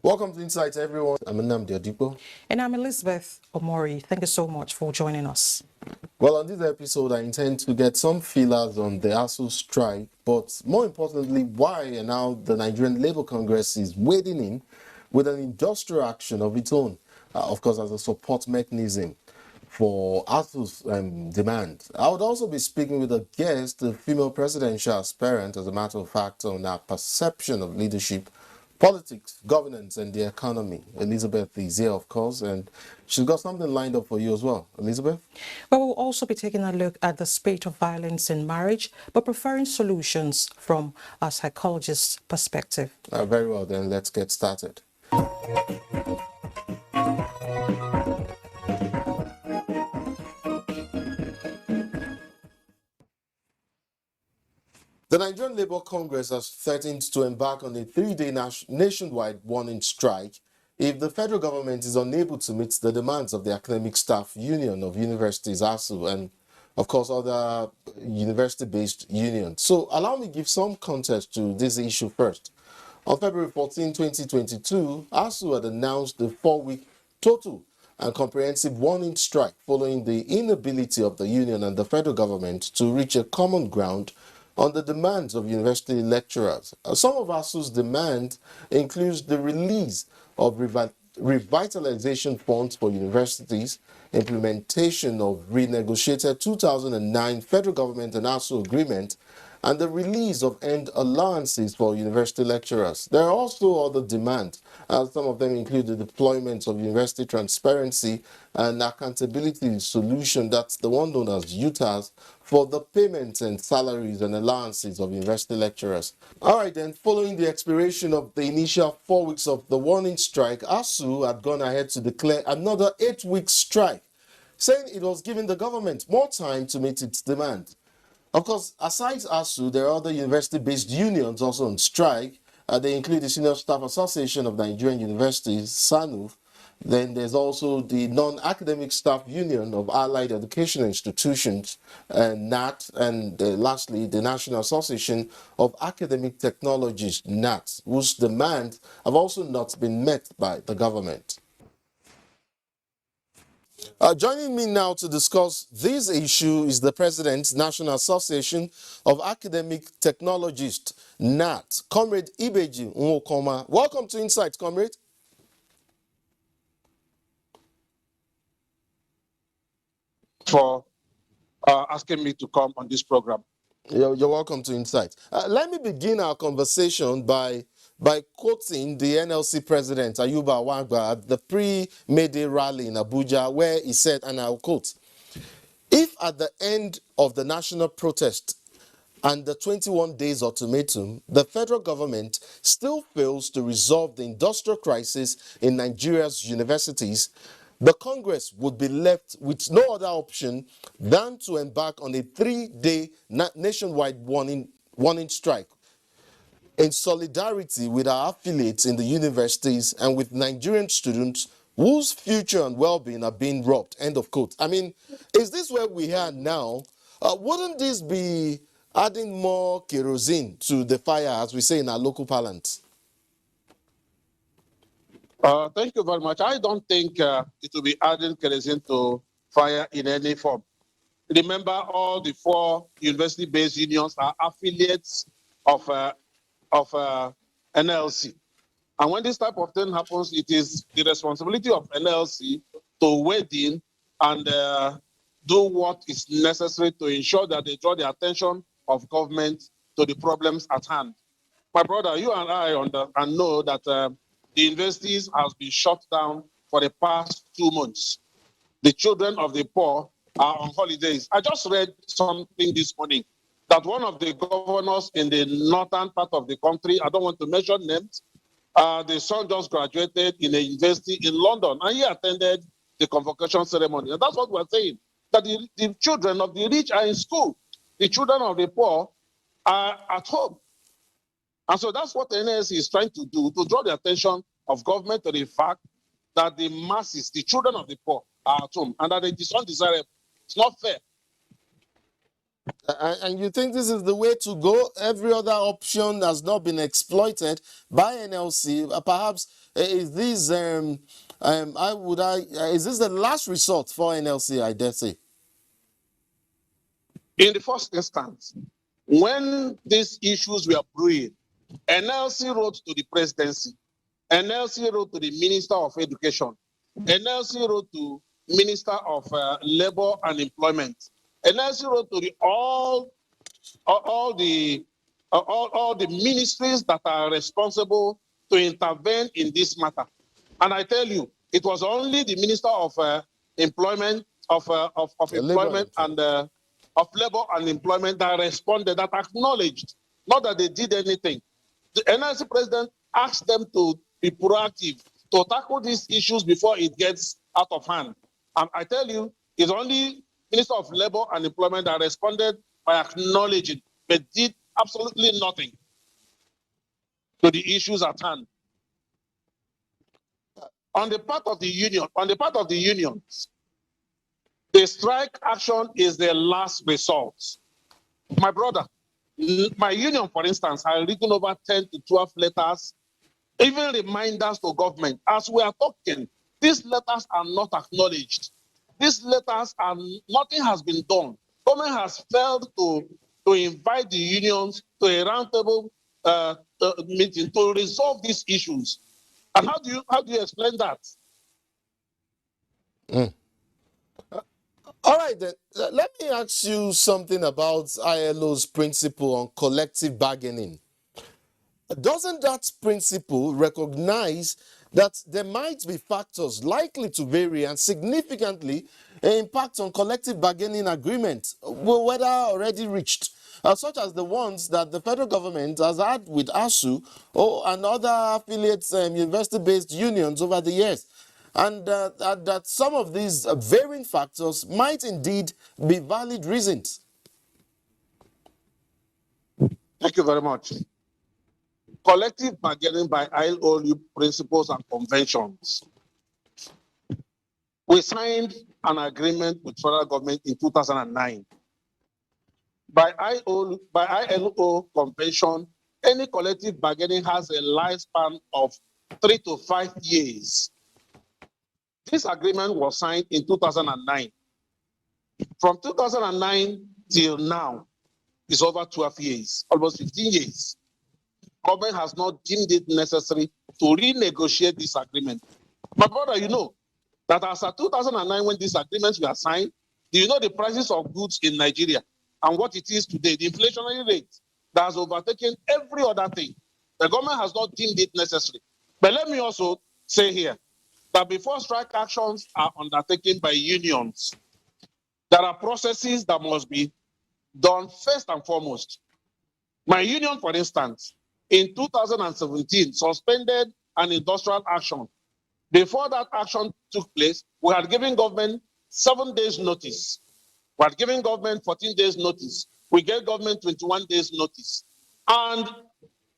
Welcome to Insights, everyone. I'm Nnamdi Adipo. And I'm Elizabeth Omori. Thank you so much for joining us. Well, on this episode, I intend to get some feelers on the ASUU strike, but more importantly, why and how the Nigerian Labour Congress is wading in with an industrial action of its own, of course, as a support mechanism for ASUU's demand. I would also be speaking with a guest, the female presidential aspirant, as a matter of fact, on our perception of leadership, politics, governance, and the economy. Elizabeth is here, of course, and she's got something lined up for you as well. Elizabeth? But we'll also be taking a look at the spate of violence in marriage, but preferring solutions from a psychologist's perspective. Very well, then let's get started. The Nigerian Labour Congress has threatened to embark on a 3-day nationwide warning strike if the federal government is unable to meet the demands of the Academic Staff Union of Universities, ASUU, and of course other university-based unions. So allow me to give some context to this issue first. On February 14, 2022, ASUU had announced the 4-week total and comprehensive warning strike following the inability of the union and the federal government to reach a common ground on the demands of university lecturers. Some of ASUU's demands includes the release of revitalization funds for universities, implementation of renegotiated 2009 federal government and ASUU agreement, and the release of earned allowances for university lecturers. There are also other demands. Some of them include the deployment of university transparency and accountability solution, that's the one known as UTAS, for the payments and salaries and allowances of university lecturers. All right, then, following the expiration of the initial 4 weeks of the warning strike, ASUU had gone ahead to declare another 8-week strike, saying it was giving the government more time to meet its demand. Of course, aside ASUU, there are other university-based unions also on strike. They include the Senior Staff Association of Nigerian Universities, SANU. Then there's also the Non-Academic Staff Union of Allied Education Institutions, NAT, and lastly, the National Association of Academic Technologists, NAT, whose demands have also not been met by the government. Joining me now to discuss this issue is the President, National Association of Academic Technologists, NAT, Comrade Ibeji Nwokoma. Welcome to Insights, Comrade. For asking me to come on this program. You're welcome to Insights. Let me begin our conversation by quoting the NLC President, Ayuba Wagba, at the pre-May Day rally in Abuja, where he said, and I'll quote, "If at the end of the national protest and the 21 days ultimatum, the federal government still fails to resolve the industrial crisis in Nigeria's universities, the Congress would be left with no other option than to embark on a 3-day nationwide warning strike in solidarity with our affiliates in the universities and with Nigerian students whose future and well-being are being robbed." End of quote. I mean, is this where we are now? Wouldn't this be adding more kerosene to the fire, as we say in our local parlance? Thank you very much. I don't think it will be adding kerosene to fire in any form. Remember, all the 4 university-based unions are affiliates of NLC. And when this type of thing happens, it is the responsibility of NLC to wade in and do what is necessary to ensure that they draw the attention of government to the problems at hand. My brother, you and I know that the universities has been shut down for the past 2 months. The children of the poor are on holidays. I just read something this morning that one of the governors in the northern part of the country, I don't want to mention names, the son just graduated in a university in London, and he attended the convocation ceremony. And that's what we're saying, that the children of the rich are in school. The children of the poor are at home. And so that's what the NSC is trying to do, to draw the attention of government to the fact that the masses, the children of the poor, are at home, and that it is undesirable. It's not fair. And you think this is the way to go? Every other option has not been exploited by NLC. Perhaps is this is this the last resort for NLC? I dare say. In the first instance, when these issues were brewing, NLC wrote to the presidency, NLC wrote to the Minister of Education, NLC wrote to Minister of Labor and Employment, NLC wrote to all the ministries that are responsible to intervene in this matter. And I tell you, it was only the Minister of Employment, of Employment and of Labor and Employment that responded, that acknowledged, not that they did anything. The NLC president asked them to be proactive, to tackle these issues before it gets out of hand. And I tell you, it's only Minister of Labor and Employment that responded by acknowledging, but did absolutely nothing to the issues at hand. On the part of the unions, the strike action is the last resort. My brother, my union, for instance, has written over 10 to 12 letters, even reminders to government. As we are talking, these letters are not acknowledged. These letters are, nothing has been done. Government has failed to invite the unions to a roundtable meeting to resolve these issues. And how do you explain that? All right, then. Let me ask you something about ILO's principle on collective bargaining. Doesn't that principle recognize that there might be factors likely to vary and significantly impact on collective bargaining agreements, whether already reached, such as the ones that the federal government has had with ASUU and other affiliates, university-based unions over the years? And that some of these varying factors might indeed be valid reasons. Thank you very much. Collective bargaining by ILO principles and conventions. We signed an agreement with federal government in 2009. By ILO convention, any collective bargaining has a lifespan of 3 to 5 years. This agreement was signed in 2009. From 2009 till now, it's over 12 years, almost 15 years. Government has not deemed it necessary to renegotiate this agreement. My brother, you know that as of 2009, when these agreements were signed, do you know the prices of goods in Nigeria and what it is today, the inflationary rate that has overtaken every other thing? The government has not deemed it necessary. But let me also say here that before strike actions are undertaken by unions, there are processes that must be done first and foremost. My union, for instance, in 2017, suspended an industrial action. Before that action took place, we had given government 7 days notice. We had given government 14 days notice. We gave government 21 days notice. And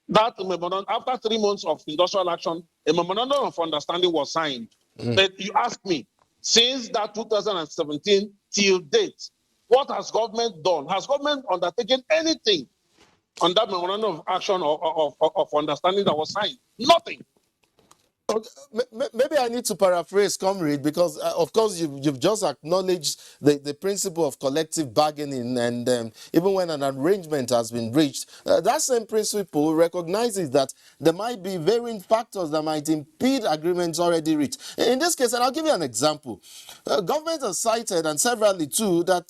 that memorandum, after 3 months of industrial action, a memorandum of understanding was signed. But you ask me, since that 2017 till date, what has government done? Has government undertaken anything on that memorandum of action or of understanding that was signed? Nothing. Okay. Maybe I need to paraphrase, comrade, because of course you've just acknowledged the principle of collective bargaining, and even when an arrangement has been reached, that same principle recognizes that there might be varying factors that might impede agreements already reached. In this case, and I'll give you an example, government has cited, and severally too, that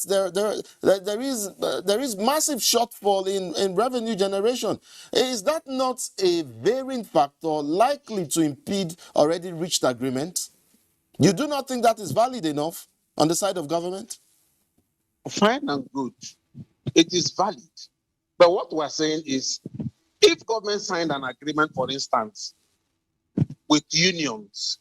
there is massive shortfall in revenue generation. Is that not a varying factor likely to impede already reached agreements? You do not think that is valid enough on the side of government? Fine and good. It is valid. But what we're saying is, if government signed an agreement, for instance, with unions,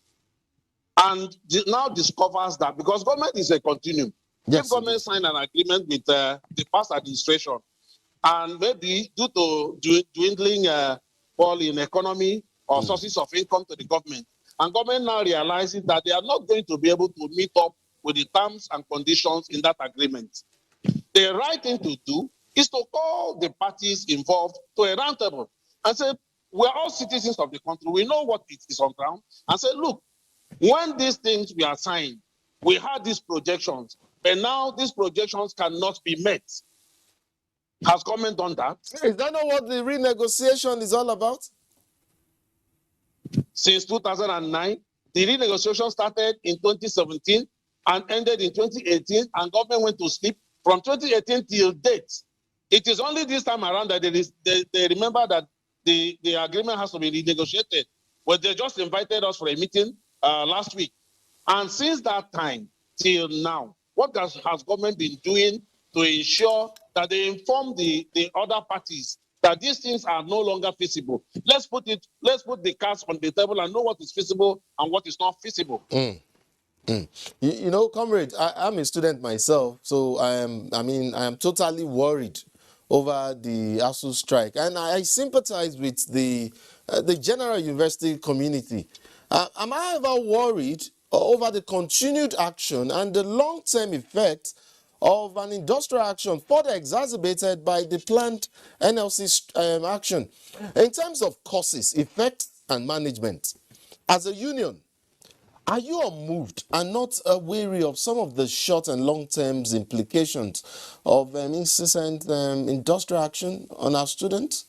and now discovers that, because government is a continuum, Yes, if government signed an agreement with the past administration, and maybe due to dwindling fall in economy or sources of income to the government, and government now realizes that they are not going to be able to meet up with the terms and conditions in that agreement, the right thing to do is to call the parties involved to a round table and say, we're all citizens of the country, we know what it is on ground, and say, look, when these things were signed, we had these projections, but now these projections cannot be met. Has government done that? Is that not what the renegotiation is all about? Since 2009, the renegotiation started in 2017 and ended in 2018, and government went to sleep from 2018 till date. It is only this time around that they remember that the agreement has to be renegotiated. Well, they just invited us for a meeting last week. And since that time till now, what has government been doing to ensure that they inform the other parties that these things are no longer feasible? Let's put the cards on the table and know what is feasible and what is not feasible. You know, comrade, I'm a student myself, so I am totally worried over the ASUU strike, and I sympathize with the general university community. Am I ever worried over the continued action and the long-term effect of an industrial action further exacerbated by the planned NLC action? In terms of causes, effects, and management, as a union, are you unmoved and not weary of some of the short and long-term implications of incessant industrial action on our students?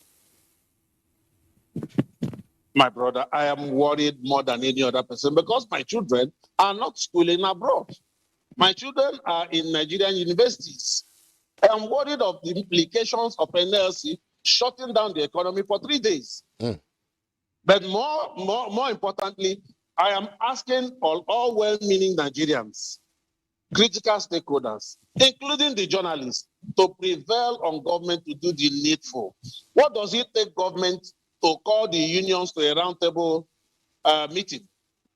My brother, I am worried more than any other person because my children are not schooling abroad. My children are in Nigerian universities. I am worried of the implications of NLC shutting down the economy for 3 days. But more importantly, I am asking all well-meaning Nigerians, critical stakeholders, including the journalists, to prevail on government to do the needful. What does it take government to call the unions to a roundtable meeting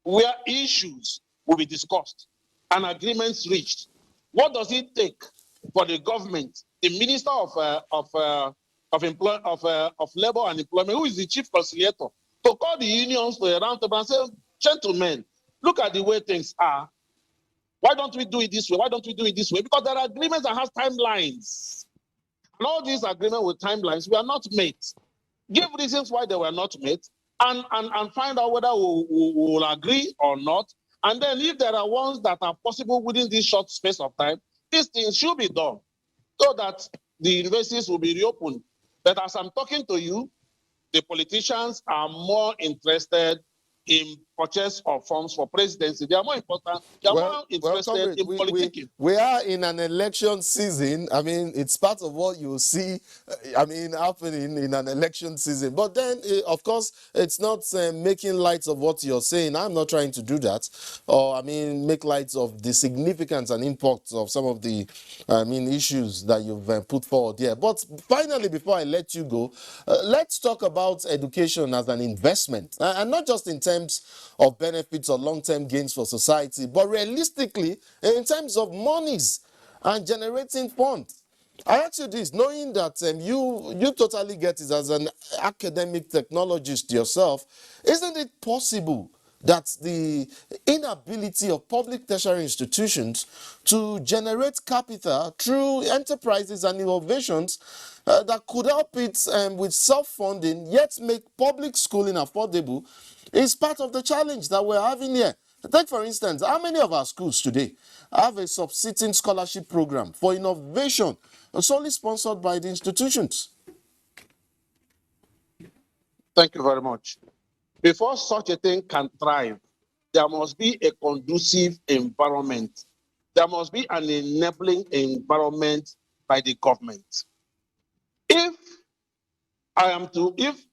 where issues will be discussed and agreements reached? What does it take for the government, the Minister of Labor and Employment, who is the chief conciliator, to call the unions to a roundtable and say, gentlemen, look at the way things are. Why don't we do it this way? Why don't we do it this way? Because there are agreements that have timelines. And all these agreements with timelines were not made. Give reasons why they were not made and find out whether we will agree or not. And then if there are ones that are possible within this short space of time, these things should be done so that the universities will be reopened. But as I'm talking to you, the politicians are more interested in purchase of funds for presidency. They are more important. They are more interested in politicking. We are in an election season. I mean, it's part of what you see, happening in an election season. But then, of course, it's not making light of what you're saying. I'm not trying to do that. Or, make light of the significance and impact of some of the, issues that you've put forward here. But finally, before I let you go, let's talk about education as an investment. And not just in terms of benefits or long-term gains for society, but realistically, in terms of monies and generating funds. I ask you this, knowing that you totally get it as an academic technologist yourself, isn't it possible that the inability of public tertiary institutions to generate capital through enterprises and innovations that could help it with self-funding, yet make public schooling affordable, is part of the challenge that we're having here? Take, for instance, how many of our schools today have a subsisting scholarship program for innovation solely sponsored by the institutions? Thank you very much. Before such a thing can thrive, there must be a conducive environment. There must be an enabling environment by the government. If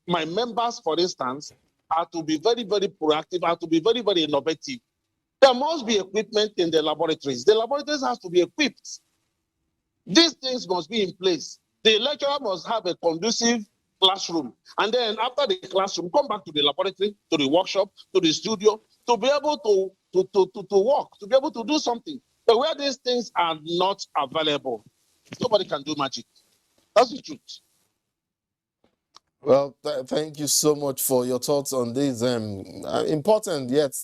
my members, for instance, are to be very, very proactive, are to be very, very innovative, There must be equipment in the laboratories. The laboratories have to be equipped. These things must be in place. The lecturer must have a conducive classroom. And then after the classroom, come back to the laboratory, to the workshop, to the studio, to be able to work, to be able to do something. But where these things are not available, nobody can do magic. That's the truth. Well, thank you so much for your thoughts on this important yet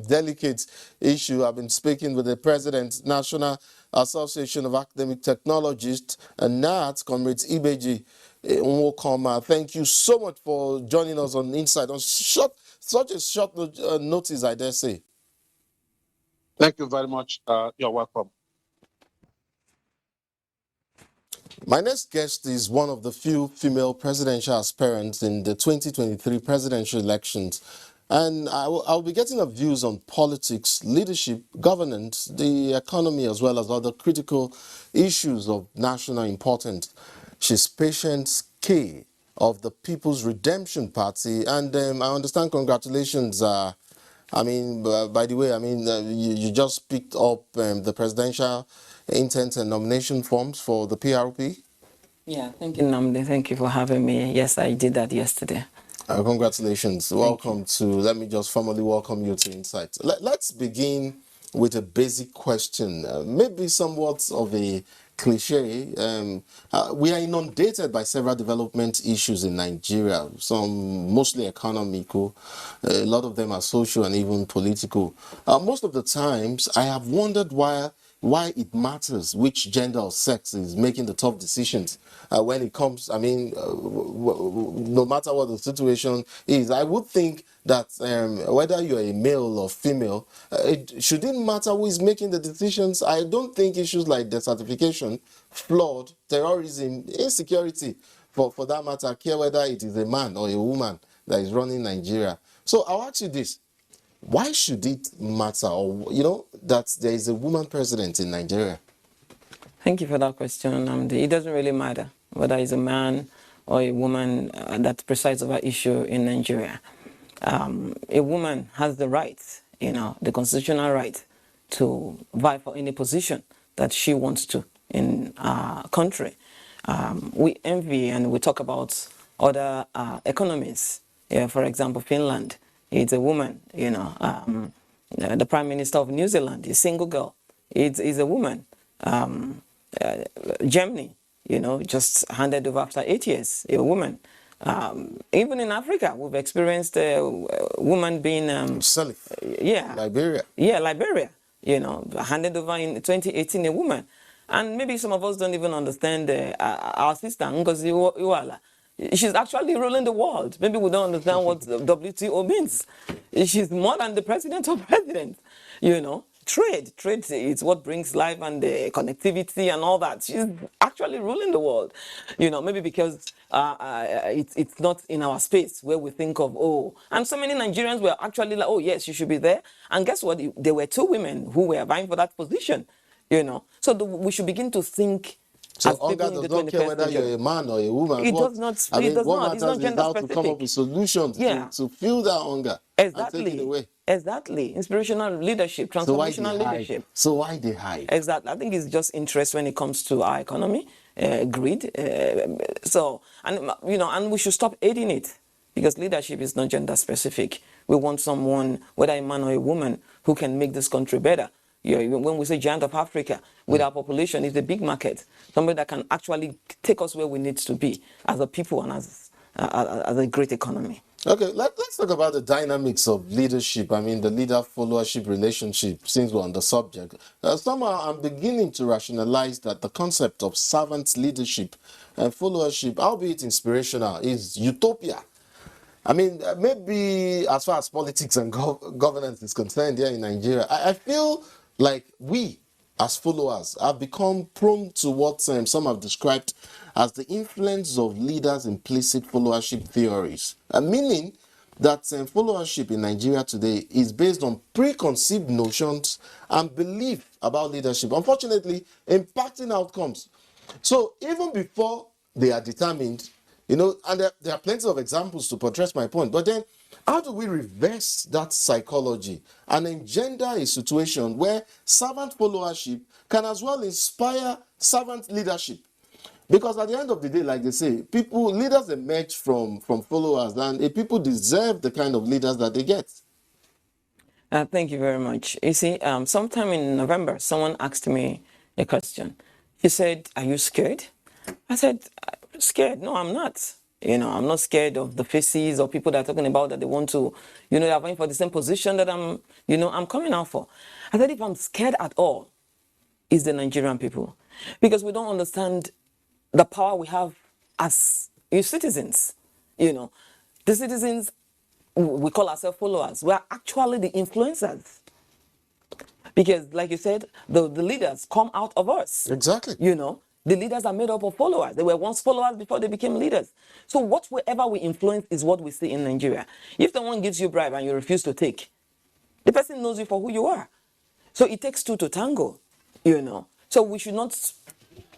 delicate issue. I've been speaking with the President, National Association of Academic Technologists, and NAT, Comrades Ibeji Nwokoma. Thank you so much for joining us on Insight on such a short notice, I dare say. Thank you very much. You're welcome. My next guest is one of the few female presidential aspirants in the 2023 presidential elections. And I'll be getting her views on politics, leadership, governance, the economy, as well as other critical issues of national importance. She's Patience K of the People's Redemption Party. And I understand congratulations. By the way, you just picked up the presidential intent and nomination forms for the PRP. Yeah, thank you, Namde. Thank you for having me. Yes, I did that yesterday. Congratulations. Welcome to, let me just formally welcome you to Insight. Let's begin with a basic question, maybe somewhat of a cliche. We are inundated by several development issues in Nigeria, some mostly economical, a lot of them are social and even political. Most of the times, I have wondered why it matters which gender or sex is making the tough decisions when it comes, no matter what the situation is. I would think that whether you're a male or female, it shouldn't matter who is making the decisions. I don't think issues like desertification, flood, terrorism, insecurity, for that matter, care whether it is a man or a woman that is running Nigeria. So I'll ask you this. Why should it matter, or that there is a woman president in Nigeria? Thank you for that question. It doesn't really matter whether it's a man or a woman that presides over issue in Nigeria. A woman has the right, the constitutional right, to vie for any position that she wants to in our country. We envy and we talk about other economies. For example, Finland. It's a woman, the Prime Minister of New Zealand is a single girl. It's a woman. Germany, just handed over after 8 years, a woman. Even in Africa, we've experienced a woman being... Liberia. Yeah, Liberia, handed over in 2018, a woman. And maybe some of us don't even understand our sister, Ngozi Iweala. She's actually ruling the world. Maybe we don't understand what WTO means. She's more than the president of presidents. Trade is what brings life and the connectivity and all that. She's actually ruling the world. Maybe because it's not in our space where we think of, and so many Nigerians were actually like, oh, yes, you should be there. And guess what? There were 2 women who were vying for that position, So we should begin to think. So Olga does not care whether you're a man or a woman. It does not. What It's not matters is how to come up with solutions to fill that hunger and take it away. Exactly. Inspirational leadership, transformational leadership. So why they hide? Exactly. I think it's just interest when it comes to our economy, greed. And we should stop aiding it, because leadership is not gender specific. We want someone, whether a man or a woman, who can make this country better. When we say giant of Africa, with our population, it's a big market. Somebody that can actually take us where we need to be as a people and as a great economy. Okay, let's talk about the dynamics of leadership. The leader-followership relationship, since we're on the subject. Somehow I'm beginning to rationalize that the concept of servant leadership and followership, albeit inspirational, is utopia. Maybe as far as politics and governance is concerned here in Nigeria, I feel like we, as followers, have become prone to what some have described as the influence of leaders' implicit followership theories, meaning that followership in Nigeria today is based on preconceived notions and belief about leadership, unfortunately, impacting outcomes. So even before they are determined, and there are plenty of examples to buttress my point, but then How do we reverse that psychology and engender a situation where servant followership can as well inspire servant leadership? Because at the end of the day, like they say, leaders emerge from followers, and people deserve the kind of leaders that they get. Thank you very much. You see, sometime in November, someone asked me a question. He said, "Are you scared?" I said, "Scared? No, I'm not. I'm not scared of the faces or people that are talking about that they want to, they're vying for the same position that I'm coming out for." I said, if I'm scared at all, it's the Nigerian people, because we don't understand the power we have as citizens. The citizens, we call ourselves followers. We are actually the influencers. Because, like you said, the leaders come out of us. Exactly. The leaders are made up of followers. They were once followers before they became leaders. So whatever we influence is what we see in Nigeria. If someone gives you a bribe and you refuse to take, the person knows you for who you are. So it takes two to tango, So we should not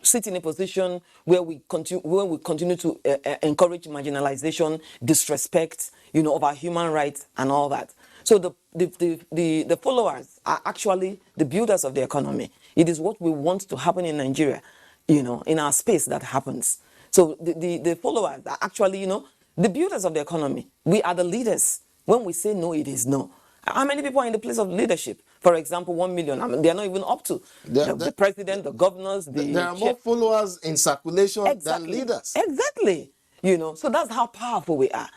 sit in a position where we continue to encourage marginalization, disrespect, of our human rights and all that. So the followers are actually the builders of the economy. It is what we want to happen in Nigeria, in our space that happens. So the followers are actually, the builders of the economy. We are the leaders. When we say no, it is no. How many people are in the place of leadership? For example, 1 million. I mean, they're not even up to the president, the governors, there are more followers in circulation than leaders. Exactly. So that's how powerful we are.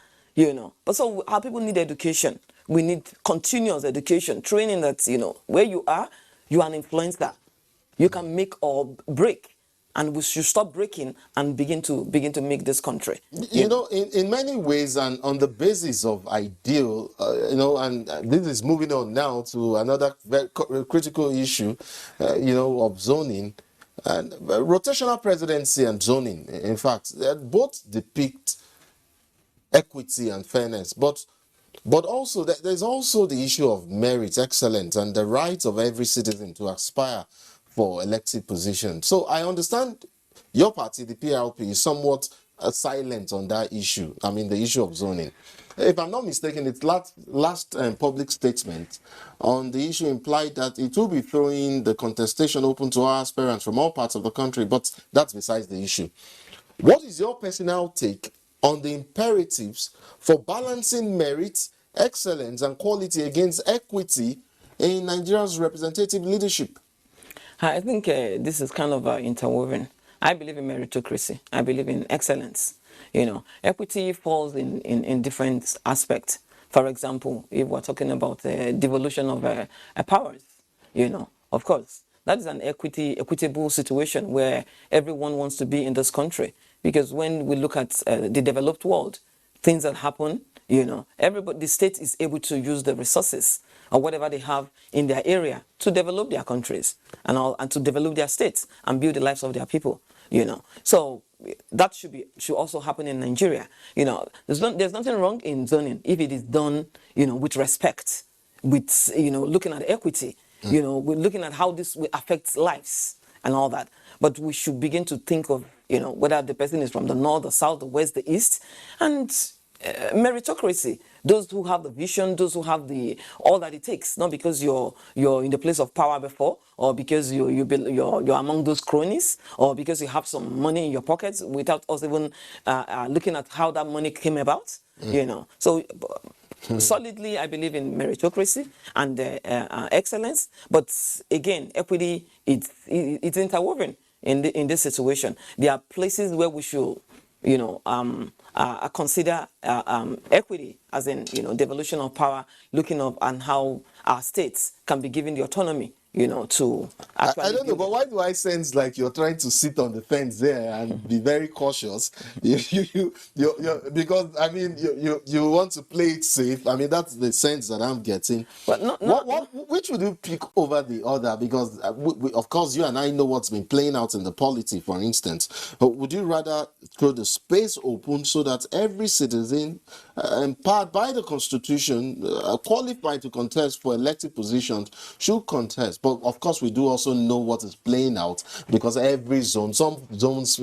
But so our people need education. We need continuous education, training that, where you are an influencer. You can make or break. And we should stop breaking and begin to make this country. In many ways, and on the basis of ideal, and this is moving on now to another very critical issue, of zoning. And rotational presidency and zoning, in fact, they both depict equity and fairness, but also there's also the issue of merit, excellence, and the right of every citizen to aspire for elected position. So I understand your party, the PRP, is somewhat silent on that issue. I mean, the issue of zoning. If I'm not mistaken, its last public statement on the issue implied that it will be throwing the contestation open to our aspirants from all parts of the country, but that's besides the issue. What is your personal take on the imperatives for balancing merit, excellence, and quality against equity in Nigeria's representative leadership? I think this is kind of interwoven. I believe in meritocracy. I believe in excellence. Equity falls in different aspects. For example, if we're talking about devolution of powers, of course, that is an equitable situation where everyone wants to be in this country. Because when we look at the developed world, things that happen, the state is able to use the resources or whatever they have in their area to develop their countries and to develop their states and build the lives of their people, So that should also happen in Nigeria. There's nothing wrong in zoning if it is done, with respect, with, looking at equity, we're looking at how this will affect lives and all that. But we should begin to think of, whether the person is from the north, the south, the west, the east, and meritocracy. Those who have the vision, those who have all that it takes, not because you're in the place of power before, or because you're among those cronies, or because you have some money in your pockets without us even looking at how that money came about. So solidly, I believe in meritocracy and excellence. But again, equity it's interwoven in this situation. There are places where we should consider equity, as in, devolution of power, looking up and how our states can be given the autonomy, to actually... I don't know, but why do I sense like you're trying to sit on the fence there and be very cautious? Because, I mean, you want to play it safe. I mean, that's the sense that I'm getting. But which would you pick over the other? Because, of course, you and I know what's been playing out in the polity, for instance. But would you rather throw the space open so that every citizen, empowered by the Constitution, qualified to contest for elected positions, should contest? But of course, we do also know what is playing out, because every zone, some zones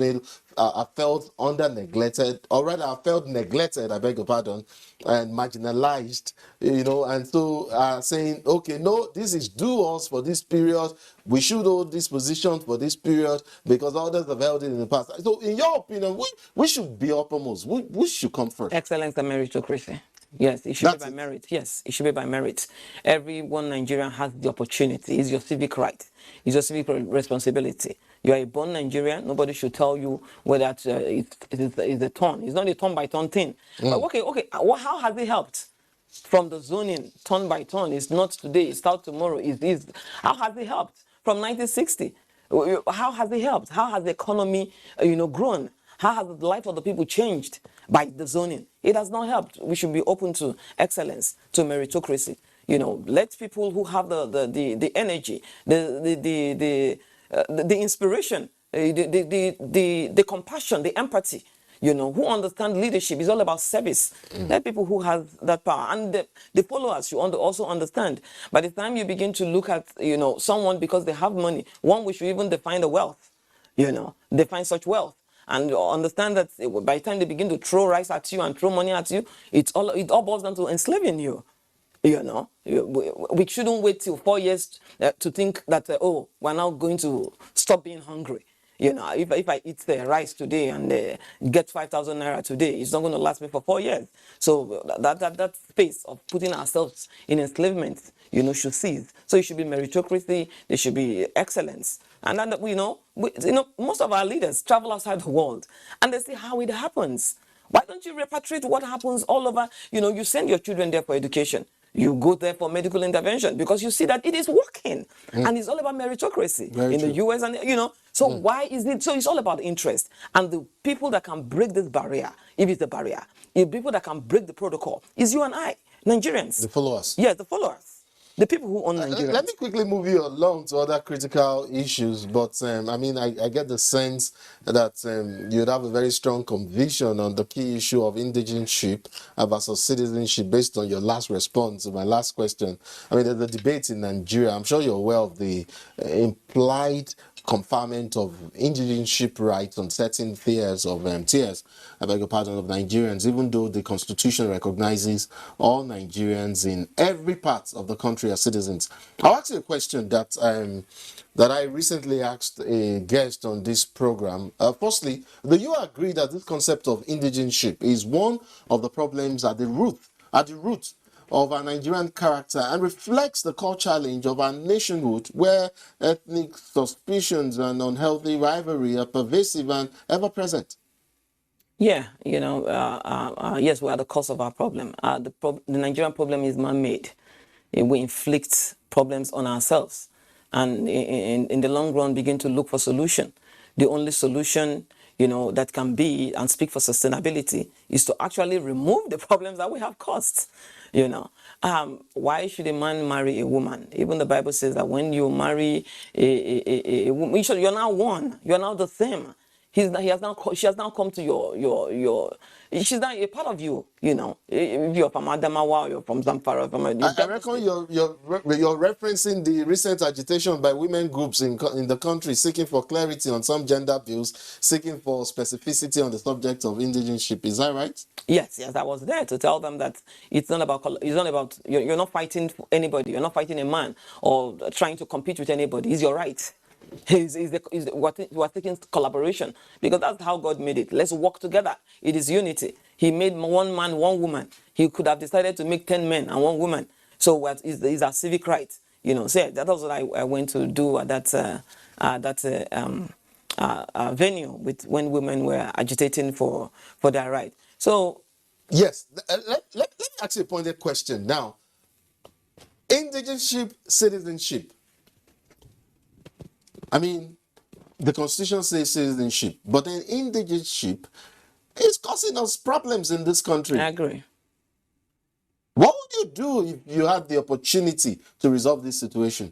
I felt under neglected, or rather I felt neglected, I beg your pardon, and marginalized, and so saying, okay, no, this is due us for this period. We should hold this position for this period because others have held it in the past. So in your opinion, we should be uppermost. We should come first. Excellence and meritocracy. Yes, it should be by merit. Yes, it should be by merit. Every one Nigerian has the opportunity. It's your civic right. It's your civic responsibility. You are a born Nigerian. Nobody should tell you whether it's a turn. It's not a turn by turn thing. But okay. How has it helped? From the zoning, turn by turn. It's not today. It's out tomorrow. It is. How has it helped? From 1960, how has it helped? How has the economy, grown? How has the life of the people changed by the zoning? It has not helped. We should be open to excellence, to meritocracy. Let people who have the energy, the inspiration, the compassion, the empathy, who understand leadership is all about service. Let people who have that power, and the followers should also understand. By the time you begin to look at, someone because they have money, we should even define the wealth, define such wealth. And understand that by the time they begin to throw rice at you and throw money at you, it all boils down to enslaving you. We shouldn't wait till 4 years to think that, we're now going to stop being hungry. If I eat the rice today and get 5,000 naira today, it's not going to last me for 4 years. So that space of putting ourselves in enslavement, should cease. So it should be meritocracy. There should be excellence. And then, most of our leaders travel outside the world and they see how it happens. Why don't you repatriate what happens all over? You send your children there for education. You go there for medical intervention because you see that it is working. And it's all about meritocracy in the US. And, so why is it? So it's all about interest. And the people that can break this barrier, if it's a barrier, if people that can break the protocol, is you and I, Nigerians. The followers. Yes, the followers. The people who own Nigeria. Let me quickly move you along to other critical issues, but I get the sense that you'd have a very strong conviction on the key issue of indigenship versus citizenship based on your last response to my last question. There's a debate in Nigeria. I'm sure you're aware of the implied conferment of indigenship rights on certain tiers of Nigerians, even though the Constitution recognizes all Nigerians in every part of the country as citizens. I'll ask you a question that I recently asked a guest on this program. Firstly, do you agree that this concept of indigenship is one of the problems at the root of our Nigerian character and reflects the core challenge of our nationhood, where ethnic suspicions and unhealthy rivalry are pervasive and ever present? Yeah, yes, we are the cause of our problem. The Nigerian problem is man-made. We inflict problems on ourselves, and in the long run begin to look for solution. The only solution that can be and speak for sustainability is to actually remove the problems that we have caused. Why should a man marry a woman? Even the Bible says that when you marry a woman, you're now one. You're now the same. She has now come to your. She's now a part of you. If you're from Adamawa, you're from Zamfara. I reckon you're referencing the recent agitation by women groups in the country seeking for clarity on some gender bills, seeking for specificity on the subject of indigenship. Is that right? Yes, I was there to tell them that it's not about you're not fighting for anybody. You're not fighting a man or trying to compete with anybody. It's your right. We're taking collaboration because that's how God made it. Let's work together. It is unity. He made one man, one woman. He could have decided to make 10 men and one woman. So what is our civic right? So that was what I went to do at that venue when women were agitating for their right. So yes, let me ask you a pointed question now. Indigenship, citizenship. The Constitution says citizenship, but then indigenship is causing us problems in this country. I agree. What would you do if you had the opportunity to resolve this situation?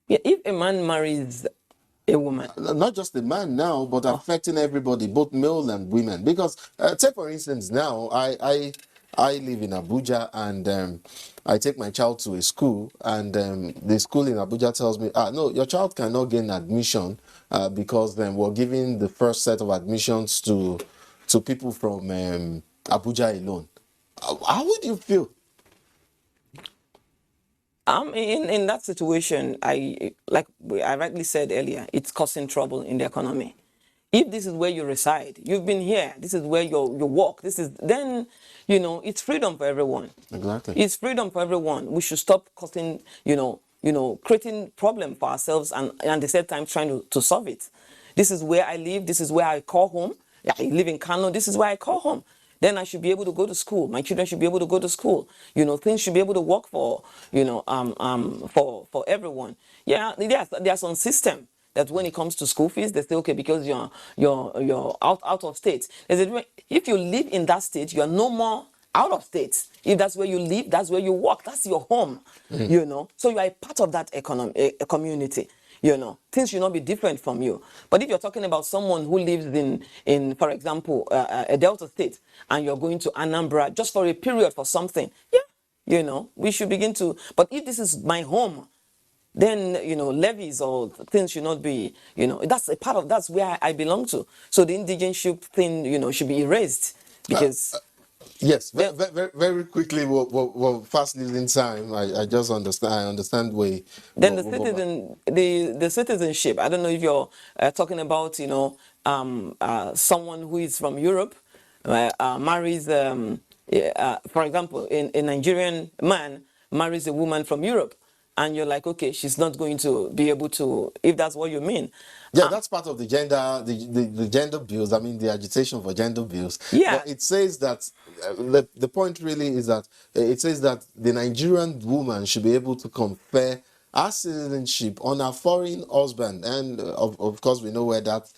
Yeah, if a man marries a woman. Not just the man now, but affecting everybody, both male and women. Because, take for instance now, I live in Abuja, and I take my child to a school, and the school in Abuja tells me, no, your child cannot gain admission because then we're giving the first set of admissions to people from Abuja alone. How would you feel? In that situation, I rightly said earlier, it's causing trouble in the economy. If this is where you reside, you've been here, this is where you work, then, it's freedom for everyone. Exactly. It's freedom for everyone. We should stop causing, creating problem for ourselves and at the same time trying to solve it. This is where I live, this is where I call home. I live in Kano, this is where I call home. Then I should be able to go to school. My children should be able to go to school. Things should be able to work for, for everyone. Yeah, there's some system that when it comes to school fees, they say, okay, because you're out of state. If you live in that state, you are no more out of state. If that's where you live, that's where you work, that's your home, So you are a part of that community. Things should not be different from you. But if you're talking about someone who lives in for example, a Delta state, and you're going to Anambra just for a period for something, we should begin to. But if this is my home, then levies or things should not be. That's a part of that's where I belong to. So the indigenship thing, should be erased because. Yes, very quickly, we're fast losing time. I just understand. I understand where. Then the citizenship. I don't know if you're talking about someone who is from Europe marries for example, a Nigerian man marries a woman from Europe. And you're like, okay, she's not going to be able to, if that's what you mean. Yeah, that's part of the gender bills. I mean, the agitation for gender bills. Yeah. But it says that the point really is that it says that the Nigerian woman should be able to confer our citizenship on a foreign husband, and of course we know where that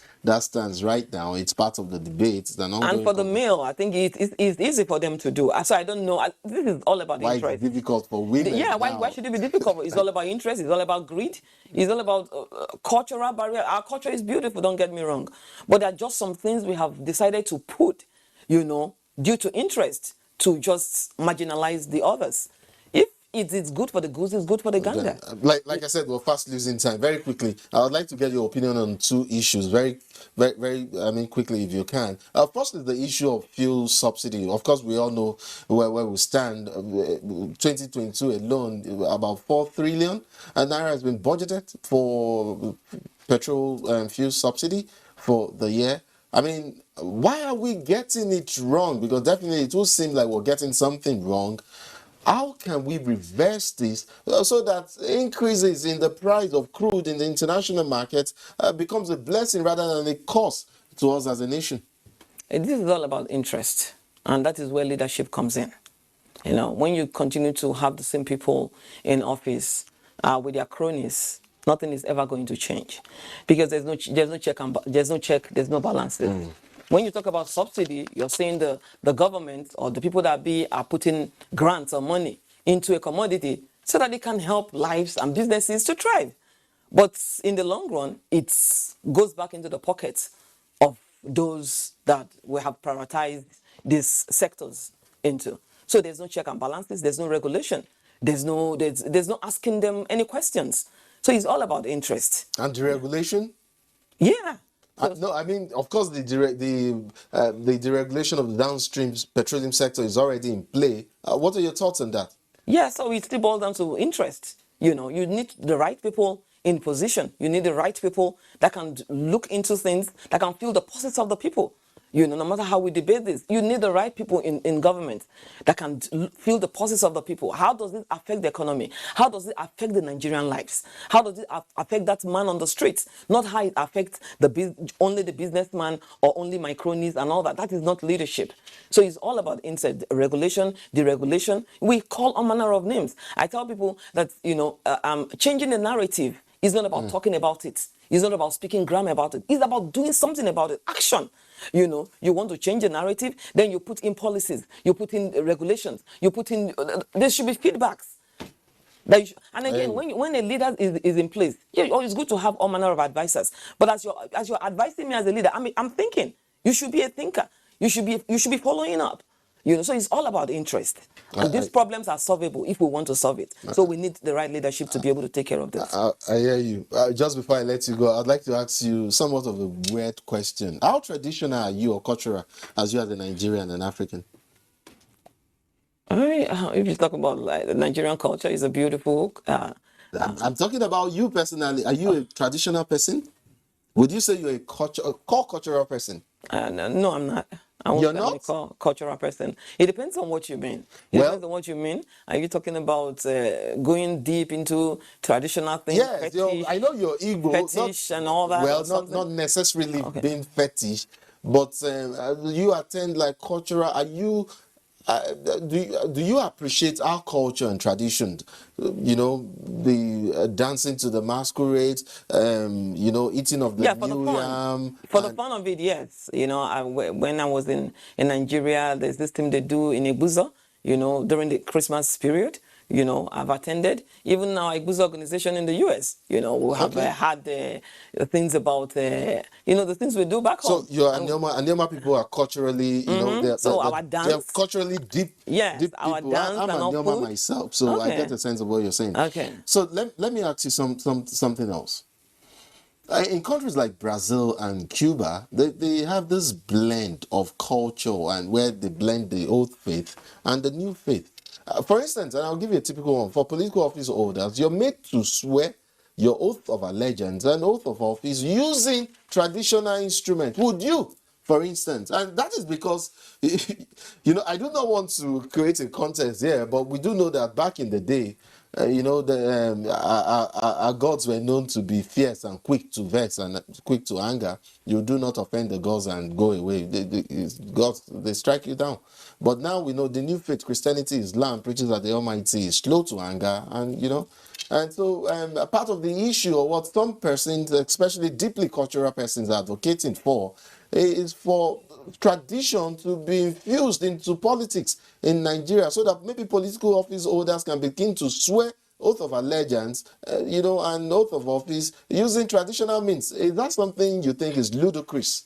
stands right now. It's part of the debate. And for the male, I think it's easy for them to do. So I don't know. This is all about why interest. It's difficult for women. Yeah, why should it be difficult? It's all about interest. It's all about greed. It's all about cultural barrier. Our culture is beautiful. Don't get me wrong, but there are just some things we have decided to put, due to interest, to just marginalize the others. If it's good for the goose, it's good for the gander. Like I said, we're fast losing time. Very quickly, I would like to get your opinion on two issues. Very, quickly, if you can. First is the issue of fuel subsidy. Of course, we all know where we stand. 2022 alone, about 4 trillion naira has been budgeted for petrol fuel subsidy for the year. I mean, why are we getting it wrong? Because definitely it will seem like we're getting something wrong. How can we reverse this so that increases in the price of crude in the international market becomes a blessing rather than a cost to us as a nation? This is all about interest, and that is where leadership comes in. When you continue to have the same people in office with their cronies, nothing is ever going to change, because there's no check, there's no balance. When you talk about subsidy, you're saying the government or the people that are putting grants or money into a commodity so that they can help lives and businesses to thrive. But in the long run, it goes back into the pockets of those that we have prioritized these sectors into. So there's no check and balances, there's no regulation, there's no asking them any questions. So it's all about interest. And deregulation? Yeah. No, I mean, of course, the deregulation of the downstream petroleum sector is already in play. What are your thoughts on that? Yeah, so it still boils down to interest. You need the right people in position. You need the right people that can look into things, that can feel the pulses of the people. No matter how we debate this, you need the right people in government that can feel the pulses of the people. How does it affect the economy? How does it affect the Nigerian lives? How does it affect that man on the streets? Not how it affects only the businessman or only my cronies and all that. That is not leadership. So it's all about regulation, deregulation. We call all manner of names. I tell people that, changing the narrative is not about talking about it. It's not about speaking grammar about it. It's about doing something about it. Action. You want to change the narrative, then you put in policies, you put in regulations, you put in, there should be feedbacks. And again, when a leader is in place, it's good to have all manner of advisors. But as you're advising me as a leader, I'm thinking. You should be a thinker. You should be following up. So it's all about interest. And these problems are solvable if we want to solve it. So we need the right leadership to be able to take care of this. I hear you. Just before I let you go, I'd like to ask you somewhat of a weird question. How traditional are you or cultural as you as a Nigerian and African? If you talk about like the Nigerian culture, is a beautiful. I'm talking about you personally. Are you a traditional person? Would you say you're a core cultural person? No, I'm not. I won't You're say I'm a not? cultural person. It depends on what you mean. Depends on what you mean. Are you talking about going deep into traditional things, Yes, I know you're Igbo, fetish and all that, well, or something? not necessarily Okay. being fetish, but you attend like cultural. Are you? Do you appreciate our culture and tradition? The dancing to the masquerade, eating of the Yeah, for the new fun. yam. For the fun of it, yes. When I was in Nigeria, there's this thing they do in Abuja, during the Christmas period. I've attended. Even now, Abuja organization in the US, we have had things about, the things we do back home. So your Anyoma people are culturally, So our they're dance. culturally deep, Yes, deep our people. dance I'm and our Anyoma food. myself, so I Okay. get a sense of what you're saying. Okay. So let me ask you something else. In countries like Brazil and Cuba, they have this blend of culture and where they blend the old faith and the new faith. For instance, and I'll give you a typical one, for political office holders, you're made to swear your oath of allegiance and oath of office using traditional instruments. Would you, for instance? And that is because, I do not want to create a contest here, but we do know that back in the day, our gods were known to be fierce and quick to vex and quick to anger. You do not offend the gods and go away. Gods, they strike you down. But now we know the new faith, Christianity, Islam, preaches that the Almighty is slow to anger, and so a part of the issue, or what some persons, especially deeply cultural persons, are advocating for, is for tradition to be infused into politics in Nigeria, so that maybe political office holders can begin to swear oath of allegiance, and oath of office using traditional means. Is that something you think is ludicrous?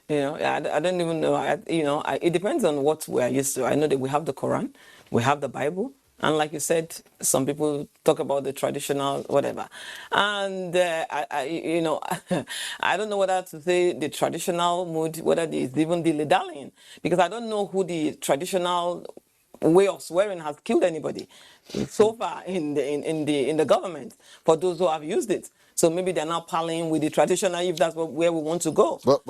I don't even know. It depends on what we are used to. I know that we have the Quran, we have the Bible, and like you said, some people talk about the traditional whatever. And I don't know whether to say the traditional mood, whether it's even dilly-dallying, because I don't know who the traditional way of swearing has killed anybody so far in the government for those who have used it. So maybe they're now parlaying with the traditional, if that's where we want to go. But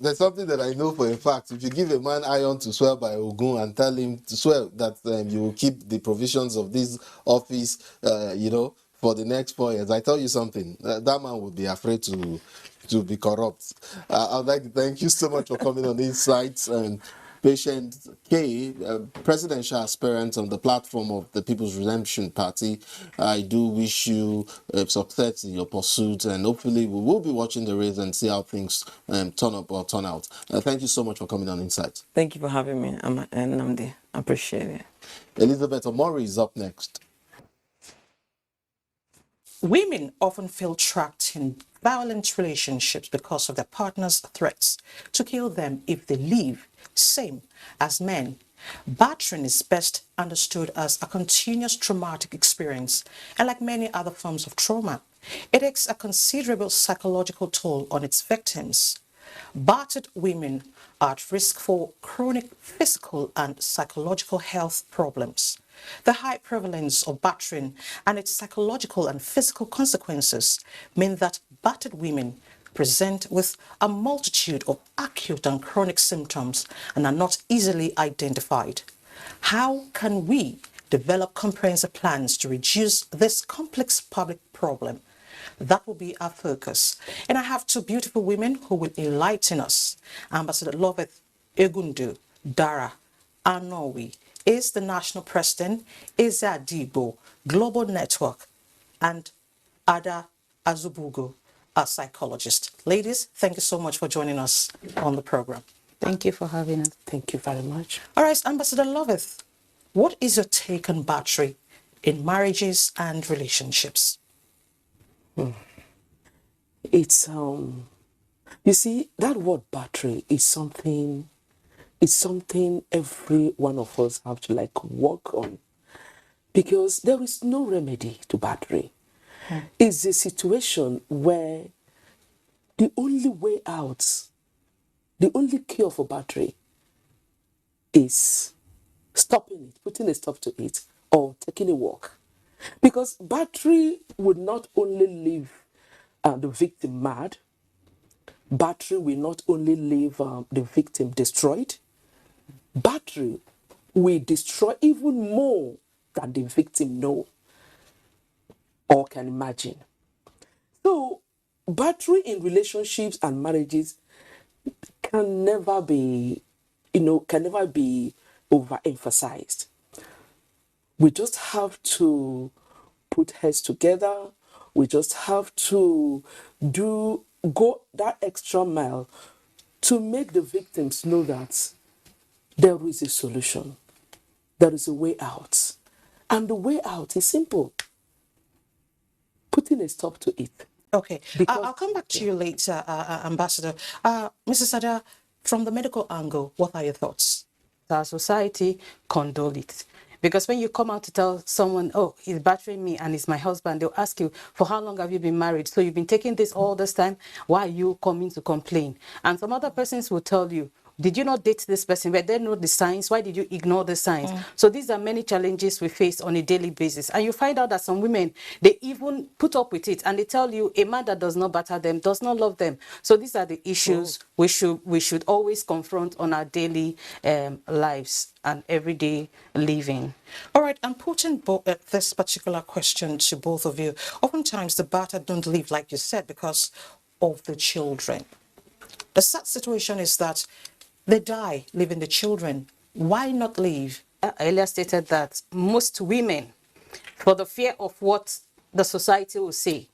there's something that I know for a fact. If you give a man iron to swear by Ogun and tell him to swear that you will keep the provisions of this office, for the next 4 years, I tell you something, that man would be afraid to be corrupt. I'd like to thank you so much for coming on Insights. And Patient K, presidential aspirant on the platform of the People's Redemption Party. I do wish you success in your pursuit, and hopefully we will be watching the race and see how things turn up or turn out. Thank you so much for coming on Insight. Thank you for having me, Nnamdi. I appreciate it. Elizabeth Omori is up next. Women often feel trapped in violent relationships because of their partner's threats to kill them if they leave, same as men. Battering is best understood as a continuous traumatic experience, and like many other forms of trauma, it takes a considerable psychological toll on its victims. Battered women are at risk for chronic physical and psychological health problems. The high prevalence of battering and its psychological and physical consequences mean that battered women present with a multitude of acute and chronic symptoms and are not easily identified. How can we develop comprehensive plans to reduce this complex public problem? That will be our focus. And I have two beautiful women who will enlighten us. Ambassador Loveth Egundu Dara Anowi is the national president, Eza Dibo Global Network, and Ada Azubugo, a psychologist. Ladies, thank you so much for joining us on the program. Thank you for having us. Thank you very much. All right, Ambassador Loveth, what is your take on battery in marriages and relationships? It's you see, that word battery is something is something every one of us have to like work on, because there is no remedy to battery. It's a situation where the only way out, the only cure for battery is stopping it, putting a stop to it, or taking a walk. Because battery would not only leave the victim mad, battery will not only leave the victim destroyed, battery will destroy even more than the victim know or can imagine. So, battery in relationships and marriages can never be, can never be overemphasized. We just have to put heads together. We just have to go that extra mile to make the victims know that there is a solution. There is a way out. And the way out is simple. Putting a stop to it. Okay, Because, I'll come back to you later, Ambassador. Mrs. Sada, from the medical angle, what are your thoughts? our society condone it. Because when you come out to tell someone, oh, he's battering me and he's my husband, they'll ask you, for how long have you been married? So you've been taking this all this time? Why are you coming to complain? And some other persons will tell you, did you not date this person? But they know the signs. Why did you ignore the signs? So these are many challenges we face on a daily basis. And you find out that some women, they even put up with it. And they tell you a man that does not batter them does not love them. So these are the issues we should always confront on our daily lives and everyday living. All right, I'm putting this particular question to both of you. Oftentimes, the battered don't leave, like you said, because of the children. The sad situation is that they die, leaving the children. Why not leave? I earlier stated that most women, for the fear of what the society will say,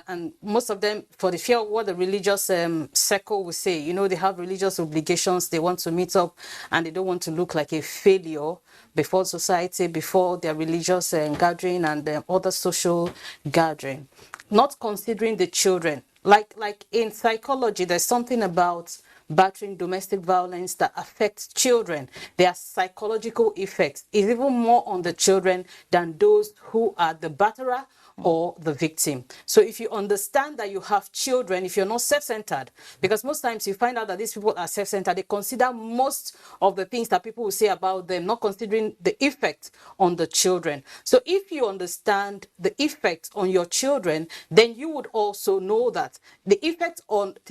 and most of them for the fear of what the religious circle will say, they have religious obligations, they want to meet up, and they don't want to look like a failure before society, before their religious gathering and other social gathering. Not considering the children. Like in psychology, there's something about battering, domestic violence that affects children. Their psychological effects is even more on the children than those who are the batterer or the victim. So if you understand that you have children, if you're not self-centered, because most times you find out that these people are self-centered, they consider most of the things that people will say about them, not considering the effect on the children. So if you understand the effect on your children, then you would also know that the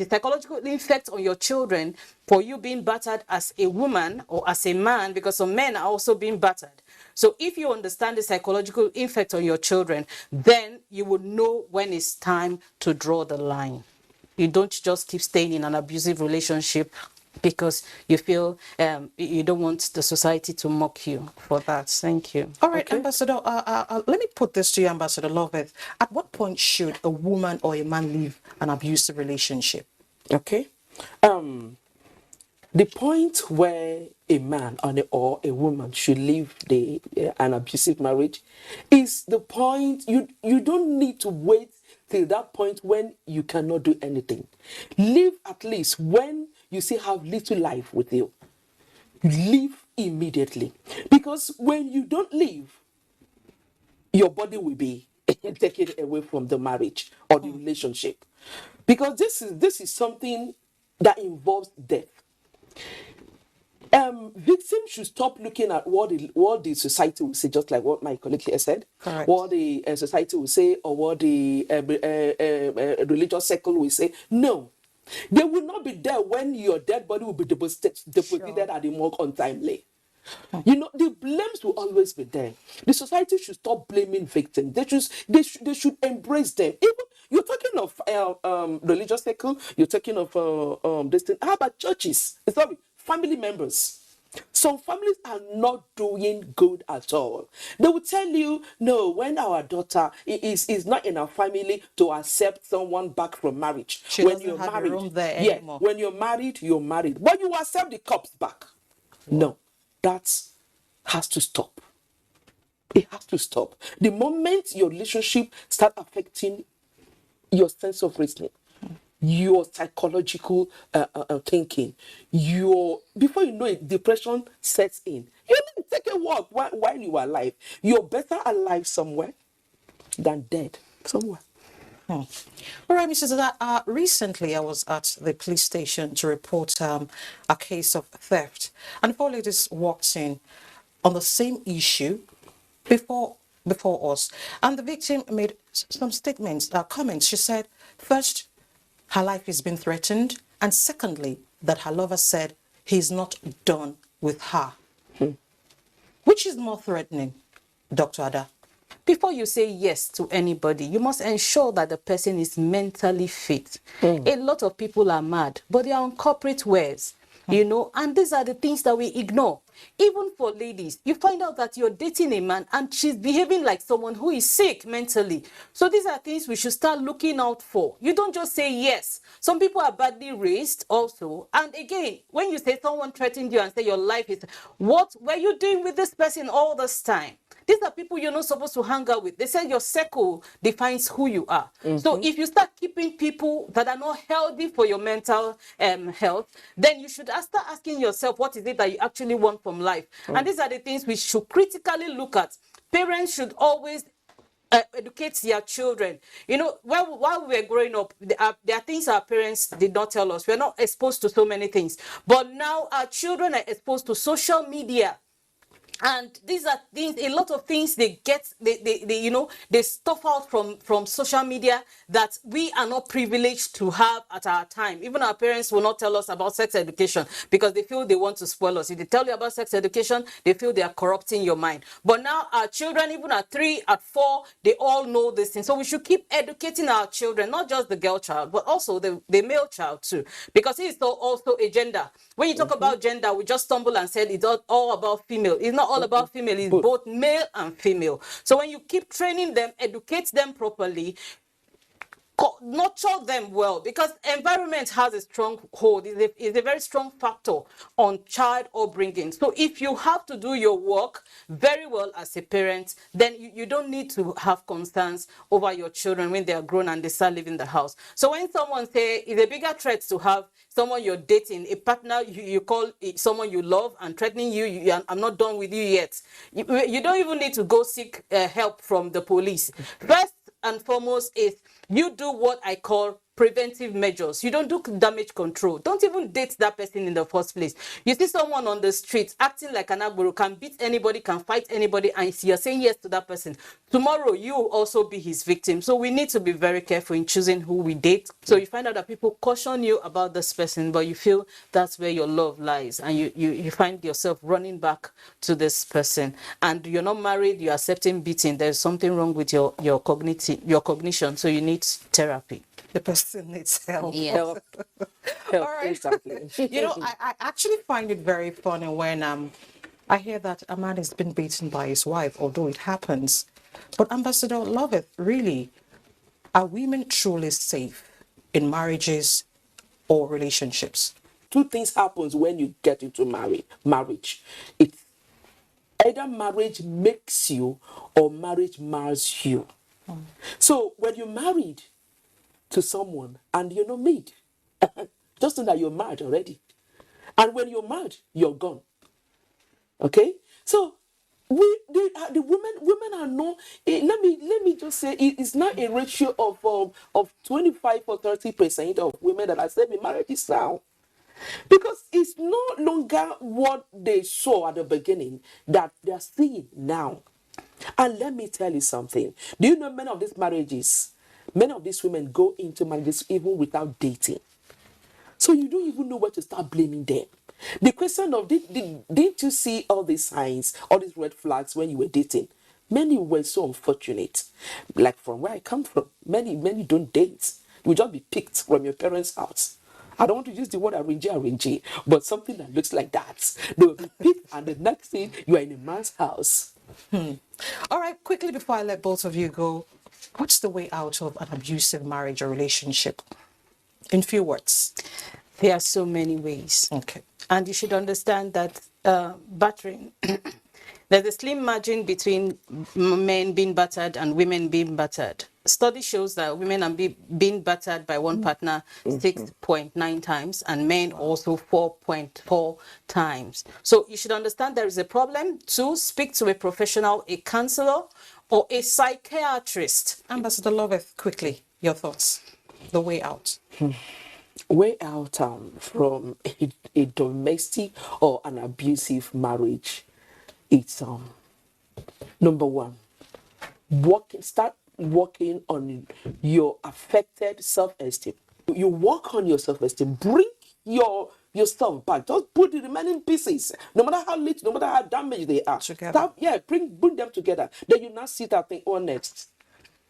psychological effect on your children for you being battered as a woman or as a man, because some men are also being battered. So if you understand the psychological effect on your children, then you would know when it's time to draw the line. You don't just keep staying in an abusive relationship because you feel you don't want the society to mock you for that. Thank you. All right, okay. Ambassador, let me put this to you, Ambassador Loveth. At what point should a woman or a man leave an abusive relationship? Okay. The point where a man or a woman should leave an abusive marriage is the point you don't need to wait till that point when you cannot do anything. Leave at least when you still have little life with you. Leave immediately. Because when you don't leave, your body will be taken away from the marriage or the relationship. Because this is something that involves death. Victims should stop looking at what the society will say, just like what my colleague here said. Correct. What the society will say, or what the religious circle will say. No, they will not be there when your dead body will be deposited at the morgue untimely. The blames will always be there. The society should stop blaming victims. They should embrace them. Even you're talking of religious circle, you're talking of this thing. How about churches? Sorry, family members. Some families are not doing good at all. They will tell you, no, when our daughter is not in our family to accept someone back from marriage. She when doesn't you're have married, a room there anymore. when you're married, you're married. But you accept the cops back. No, that has to stop. It has to stop. The moment your relationship start affecting your sense of reasoning, your psychological thinking, before you know it, depression sets in. You need to take a walk while you are alive. You're better alive somewhere than dead somewhere. All right, Mrs. Zada, recently I was at the police station to report a case of theft, and 4 ladies walked in on the same issue before us, and the victim made some statements, comments. She said, first, her life has been threatened, and secondly, that her lover said he's not done with her. Which is more threatening, Dr. Ada? Before you say yes to anybody, you must ensure that the person is mentally fit. A lot of people are mad, but they are on corporate wares, you know, and these are the things that we ignore. Even for ladies, you find out that you're dating a man and she's behaving like someone who is sick mentally. So these are things we should start looking out for. You don't just say yes. Some people are badly raised also. And again, when you say someone threatened you and say your life is, what were you doing with this person all this time? These are people you're not supposed to hang out with. They say your circle defines who you are. So if you start keeping people that are not healthy for your mental health, then you should start asking yourself, what is it that you actually want from life? And these are the things we should critically look at. Parents should always educate their children. You know, while we were growing up, there are things our parents did not tell us. We're not exposed to so many things. But now our children are exposed to social media. And these are things, a lot of things they you know, they stuff out from social media that we are not privileged to have at our time. Even our parents will not tell us about sex education because they feel they want to spoil us. If they tell you about sex education, they feel they are corrupting your mind. But now our children, even at 3, at 4, they all know this thing. So we should keep educating our children, not just the girl child, but also the male child too, because it is also a gender. When you talk about gender, we just stumble and said it's all about female. It's not all about female. It's both male and female. So when you keep training them, educate them properly, nurture them well, because environment has a strong hold, is a very strong factor on child upbringing. So if you have to do your work very well as a parent, then you don't need to have concerns over your children when they are grown and they start leaving the house. So when someone say it's a bigger threat to have someone you're dating, a partner you call someone you love and threatening you, I'm not done with you yet. You don't even need to go seek help from the police. First and foremost is you do what I call preventive measures. You don't do damage control. Don't even date that person in the first place. You see someone on the street acting like an agboro, can beat anybody, can fight anybody, and you're saying yes to that person. Tomorrow, you will also be his victim. So we need to be very careful in choosing who we date. So you find out that people caution you about this person, but you feel that's where your love lies, and you find yourself running back to this person. And you're not married, you're accepting beating. There's something wrong with your cognition, so you need therapy. The person needs help. Yeah. Help. All right. Exactly. You know, I actually find it very funny when I hear that a man is being beaten by his wife, although it happens. But Ambassador Loveth, really, are women truly safe in marriages or relationships? 2 things happens when you get into marriage. It's either marriage makes you or marriage mars you. So when you're married to someone and you're not made, just know that you're married already. And when you're married, you're gone. Okay? So the women are not, let me just say, it's not a ratio of 25 or 30% of women that are saving marriages now. Because it's no longer what they saw at the beginning that they're seeing now. And let me tell you something. Do you know many of these women go into marriages even without dating? So you don't even know where to start blaming them. The question of, didn't you see all these signs, all these red flags when you were dating? Many were so unfortunate. Like from where I come from, many don't date. You just be picked from your parents' house. I don't want to use the word arrange, but something that looks like that. They will be picked, and the next thing, you are in a man's house. All right, quickly before I let both of you go, what's the way out of an abusive marriage or relationship? In few words. There are so many ways. Okay. And you should understand that battering, there's a slim margin between men being battered and women being battered. study shows that women are being battered by one partner 6.9 times and men also 4.4 times. So you should understand there is a problem. To speak to a professional, a counselor or a psychiatrist. Ambassador Loveth, quickly, your thoughts, the way out. Way out from a domestic or an abusive marriage. It's number one, start working on your affected self-esteem. You work on your self-esteem, bring yourself back. Just put the remaining pieces, no matter how little, no matter how damaged they are. Together. Bring them together. Then you now sit and think, oh, next,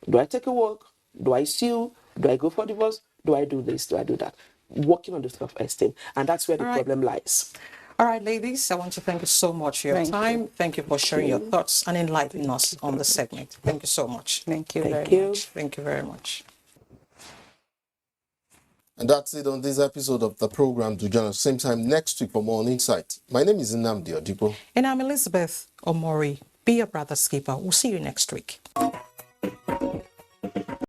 do I take a walk? Do I sue? Do I go for divorce? Do I do this? Do I do that? Working on the self-esteem, and that's where the problem lies. All right, ladies, I want to thank you so much for your time. Thank you for sharing your thoughts and enlightening us on the segment. Thank you so much. Thank you very much. Thank you very much. And that's it on this episode of the program. Do join us same time next week for more on Insight. My name is Nnamdi Odipo. And I'm Elizabeth Omori. Be a brother skipper. We'll see you next week.